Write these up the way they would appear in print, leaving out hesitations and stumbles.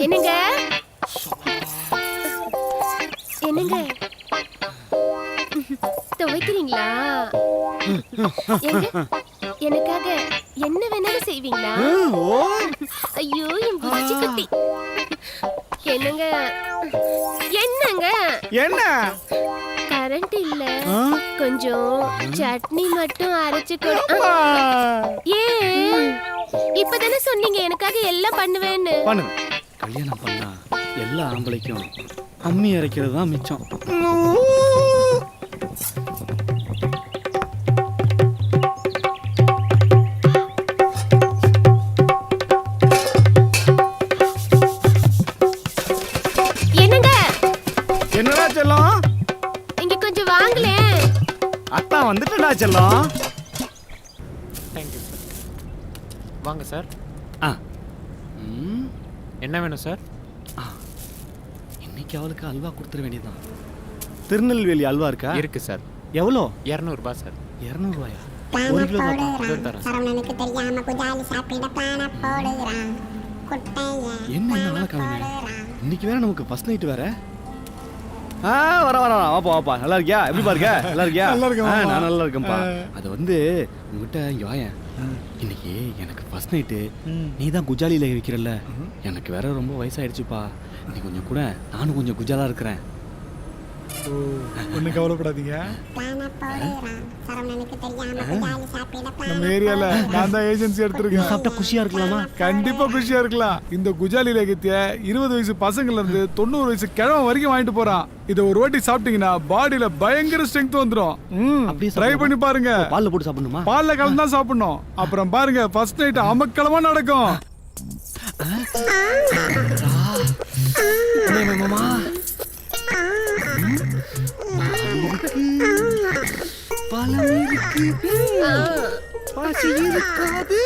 என்னங்க என்னங்க துவைக்கிறீங்களா? எனக்காக என்ன வேணாலும் செய்வீங்களா? ஐயோ என் புச்சி குட்டி. என்னங்க என்னங்க என்ன கரண்ட் இல்ல, கொஞ்சம் சட்னி மட்டும் அரைச்சு கொடு. ஏன் இப்பதானே சொன்னீங்க எனக்காக எல்லாம் பண்ணுவேன்னு? பண்ணுங்க. கல்யாணம் பண்ணா எல்லா ஆம்பளைக்கும் அம்மி அரைக்கிறது தான் மிச்சம். என்னங்க என்னடா செல்லம்? இங்க கொஞ்சம் வாங்களே. அத்தா வந்துட்டடா செல்லம். Thank you sir. வாங்க சார். ஆ என்ன வேணும் சார்? இன்னைக்கு அவளுக்கு அல்வா கொடுத்துட வேண்டியதுதான். திருநெல்வேலி அல்வா இருக்கா? இருக்கு சார். எவ்வளோ? 200 ரூபாய் சார். 200 ரூபாயா? 1 கிலோ தான். சரவணனுக்கு தெரியாம குஜாலி சாப்பிட பிளான போடுறான். என்ன என்ன கிளம்பி இன்னைக்கு வேற நமக்கு ஃபர்ஸ்ட் நைட் வேற. வர வர வாப்பா வாப்பா. நல்லா இருக்கியா? எப்படி பாருங்க? நல்லா இருக்கியா? நான் நல்லா இருக்கேன்ப்பா. அது வந்து உங்ககிட்ட இங்க வாயேன். இன்னைக்கு எனக்கு ஃபர்ஸ்ட் நைட்டு. நீ தான் குஜாலியில வைக்கிறல்ல. எனக்கு வேற ரொம்ப வயசாயிடுச்சுப்பா. நீ கொஞ்சம் கூட நானும் கொஞ்சம் குஜாலா இருக்கிறேன். ஒன்றும் கவலைப்படாதீங்க. நம்ம ஏரியால நான் தான் ஏஜென்சி எடுத்திருக்கேன். சாப்பிட்டா குஷியா இருக்கலாமா? கண்டிப்பா குஷியா இருக்கலாம். இந்த குஜாலி லேகத்திய 20 வயசு பசங்கள்ல இருந்து 90 வயசு கிழவன் வரைக்கும் வாங்கிட்டு போறான். இதை ஒரு வாட்டி சாப்பிட்டீங்கன்னா பாடியில பயங்கர ஸ்ட்ரென்த் வந்துடும். ட்ரை பண்ணி பாருங்க. பால்ல போட்டு சாப்பிடணுமா? பால்ல கலந்து தான் சாப்பிடணும். அப்புறம் பாருங்க ஃபர்ஸ்ட் நைட் அமக்களமா நடக்கும். மாமா பழம் இருக்கு, பாசி இருக்காது.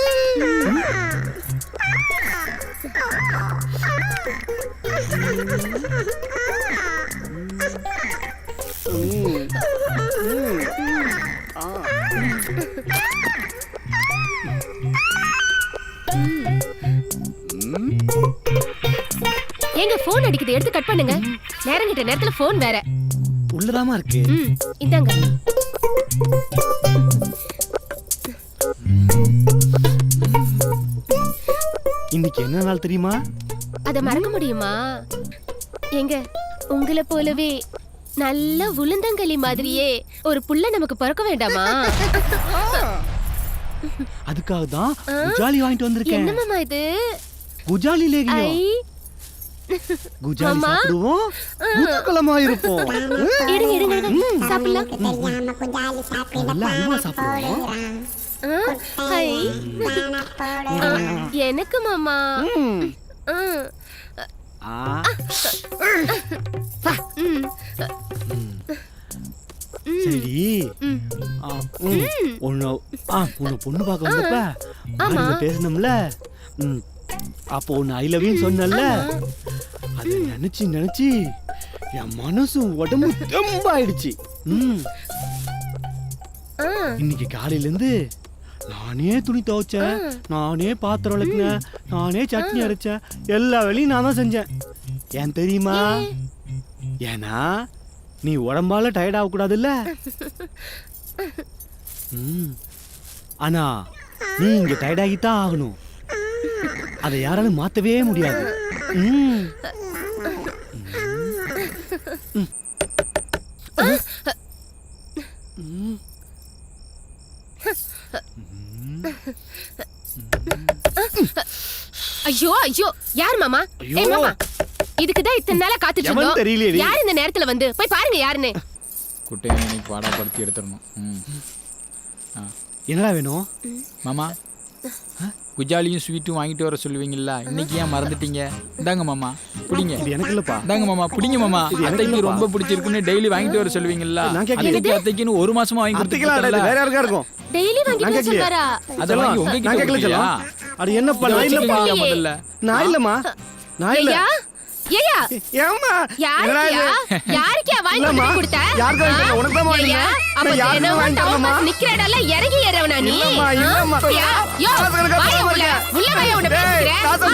எங்க போன் அடிக்குது, எடுத்து கட் பண்ணுங்க. நேரம் கிட்ட நேரத்துல போன் வேற உள்ளதாமா இருக்கு. இந்தாங்க. இன்னைக்கு என்ன நாள் தெரியுமா? அத மறக்க முடியுமா? எங்க உங்களை போலவே நல்ல உளுந்தங்களி மாதிரியே ஒரு புள்ள நமக்கு பிறக்க வேண்டாமா? அதுக்காக தான் குஜாலி வாங்கிட்டு வந்திருக்கேன். என்ன மாமா இது? குஜாலி லேகியம். குஜாலி சாப்பிடுவோம், குதூகலமா இருப்போம். எடுங்க எடுங்க சாப்பிடலாம். நல்லா அல்வா சாப்பிடுவோம். எனக்கு மாமா. சரி, உன்னை பொண்ணு பார்க்க வந்தப்ப பேசணும்ல, அப்போ ஒன்னு ஐ லவ் யூ சொன்னல, அதை நினைச்சு நினைச்சு என் மனசு உடம்பு தெம்பாயிடுச்சு. இன்னைக்கு காலையில இருந்து நானே துணி துவைச்சேன், நானே பாத்திரம் விளக்குனேன், நானே சட்னி அரைச்சேன், எல்லா வேலையும் நான் தான் செஞ்சேன். ஏன் தெரியுமா? ஏன்னா நீ உடம்பால டயர்ட் ஆக கூடாதுல்ல. ஆனா நீ இங்க டயர்ட் ஆகித்தான் ஆகணும். அதை யாராலும் மாத்தவே முடியாது. ஐயோ ஐயோ, யார் மாமா? ஏய் மாமா, இதுக்குதான் இத்தனை நாளா காத்துட்டு இருந்தோம். தெரியலையே யார் இந்த நேரத்துல வந்து? போய் பாருங்க யாருன்னு. குட்டையை இன்னைக்கு பாடப்படுத்தி எடுத்துடணும். என்னடா வேணும் மாமா? குஜாலியும் ஸ்வீட்டும் வாங்கிட்டு வர சொல்லுவீங்களா? இன்னைக்கு ஏன் மறந்துட்டீங்க? இந்தாங்க மாமா, பிடிங்க. இது எனக்கு இல்லப்பா. இந்தாங்க மாமா, பிடிங்க மாமா. அத்தைக்கு ரொம்ப பிடிச்சிருக்குன்னு டெய்லி வாங்கிட்டு வர சொல்லுவீங்களா? அத்தைக்குன்னு 1 மாசமா வாங்கி கொடுத்தீங்களா? வேற யாருக்கா இருக்கும்? டெய்லி வாங்கிட்டு சொல்றாரா? அதெல்லாம் உங்க கிட்ட கேட்கல. அது என்னப்பா? நான் இல்லப்பா. முதல்ல நான் இல்லம்மா, நான் இல்ல. ஏயா ஏம்மா என்னடா யாருக்கியா இது? யாருக்கியா வாங்கி இல்லம்மா, கொண்டு கொடுத்த யாருக்கு வாங்கி தரல? உனக்கு தான் வாங்கி ஏய்யா, தரல. அப்ப நான் யாருக்கும் தினமும் வாங்கி டவுன் தரலம்மா. பஸ் நிக்கிற இடம்ல இறங்கி ஏறவனா நீ இல்லம்மா, இல்லம்மா. யா, யோ, காசு எனக்கு வாயா தராம உள்ள இருக்க. உள்ள வாயா உன்னை டேய், பேசுகிறேன் காசை